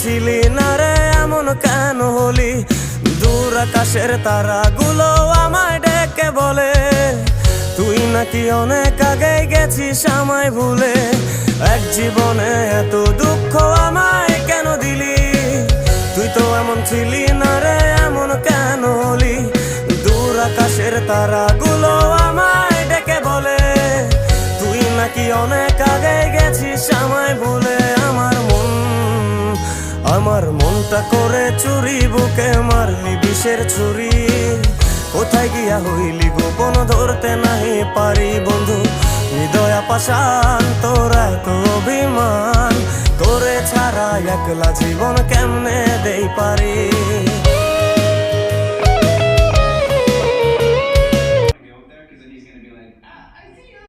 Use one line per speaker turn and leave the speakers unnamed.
ছিলি না রে এমন কেন হলি? দূর আকাশের তারাগুলো আমায় ডেকে বলে তুই নাকি অনেক আগে গেছিস আমায় ভুলে। এক জীবনে এত দুঃখ আমায় কেন দিলি? তুই তো এমন ছিলি না রে এমন কেন হলি? দূর আকাশের তারাগুলো আমায় ডেকে বলে তুই নাকি অনেক আগে গেছিস আমায় ভুলে। আমার মনটা করে চুরি, বুকে মারলি বিষের ছুরি। কোথায় গিয়া হইলি গোপন ধরতে নাহি পারি বন্ধু। হৃদয় পাষাণ তোর এত অভিমান, তোরে ছাড়া একলা জীবন কেমনে দেই পারি।